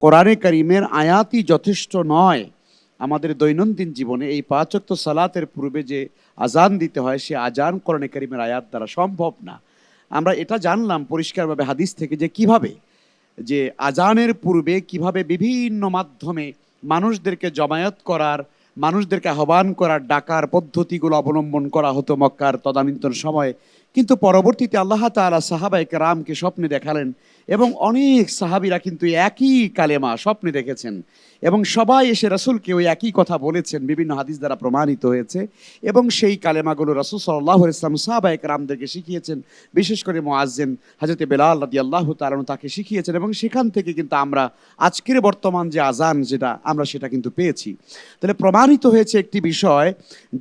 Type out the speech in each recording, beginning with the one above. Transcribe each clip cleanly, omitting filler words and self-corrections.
কোরআনে কারীমের আয়াতই যথেষ্ট নয়। আমাদের দৈনন্দিন জীবনে এই ৫ ওয়াক্ত সালাতের পূর্বে যে আজান দিতে হয়, সে আজান কোরআনে কারীমের আয়াত দ্বারা সম্ভব না। আমরা এটা জানলাম পরিষ্কারভাবে হাদিস থেকে যে কিভাবে যে আজানের পূর্বে কিভাবে বিভিন্ন মাধ্যমে মানুষদেরকে জমায়েত করার, মানুষদেরকে আহ্বান করার, ডাকার পদ্ধতিগুলো অবলম্বন করা হতো মক্কার তদানীন্তন সময়ে। কিন্তু পরবর্তীতে আল্লাহ তাআলা সাহাবায়ে কেরামকে স্বপ্নে দেখালেন এবং অনেক সাহাবীরা কিন্তু একই কালেমা স্বপ্নে দেখেছেন এবং সবাই এসে রাসূলকে ওই একই কথা বলেছেন, বিভিন্ন হাদিস দ্বারা প্রমাণিত হয়েছে। এবং সেই কালেমাগুলো রাসূল সাল্লাল্লাহু আলাইহি ওয়াসাল্লাম সাহাবায়ে কেরামদেরকে শিখিয়েছেন, বিশেষ করে মুয়াজ্জিন হযরত বেলাল রাদিয়াল্লাহু তাআলা আনহু তাকে শিখিয়েছেন এবং সেখান থেকে কিন্তু আমরা আজকের বর্তমান যে আজান যেটা আমরা সেটা কিন্তু পেয়েছি। তাহলে প্রমাণিত হয়েছে একটি বিষয়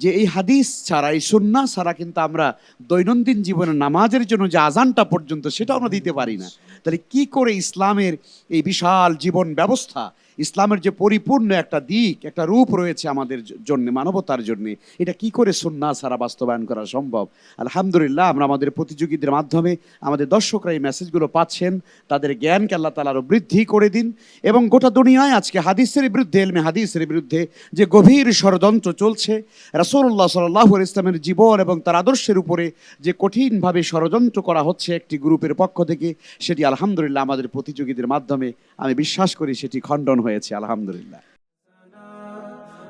যে এই হাদিস ছাড়া, এই সুন্নাহ ছাড়া কিন্তু আমরা দৈনন্দিন জীবনে নামাজের জন্য যে আজানটা পর্যন্ত সেটা আমরা দিতে পারি না। তাহলে কি করে ইসলামের এই বিশাল জীবন ব্যবস্থা, ইসলামের যে পরিপূর্ণ একটা দিক, একটা রূপ রয়েছে আমাদের জন্য, মানবতার জন্য, এটা কি করে সুন্নাহ ছাড়া বাস্তবায়ন করা সম্ভব? আলহামদুলিল্লাহ, আমরা আমাদের প্রতিযোগীদের মাধ্যমে আমাদের দর্শকরা এই মেসেজগুলো পাচ্ছেন। তাদের জ্ঞানকে আল্লাহ তাআলা আরো বৃদ্ধি করে দিন এবং গোটা দুনিয়ায় আজকে হাদিসের বিরুদ্ধে, ইলমে হাদিসের বিরুদ্ধে যে গভীর ষড়যন্ত্র চলছে, রাসূলুল্লাহ সাল্লাল্লাহু আলাইহি ওয়াসাল্লামের জীবন এবং তার আদর্শের উপরে যে কঠিনভাবে ষড়যন্ত্র করা হচ্ছে একটি গ্রুপের পক্ষ থেকে, সেটি আলহামদুলিল্লাহ আমাদের প্রতিযোগীদের মাধ্যমে আমি বিশ্বাস করি সেটি খণ্ডন হয়েছে আলহামদুলিল্লাহ।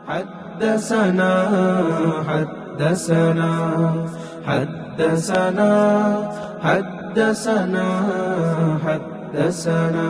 حدثنا حدثنا حدثنا حدثنا حدثنا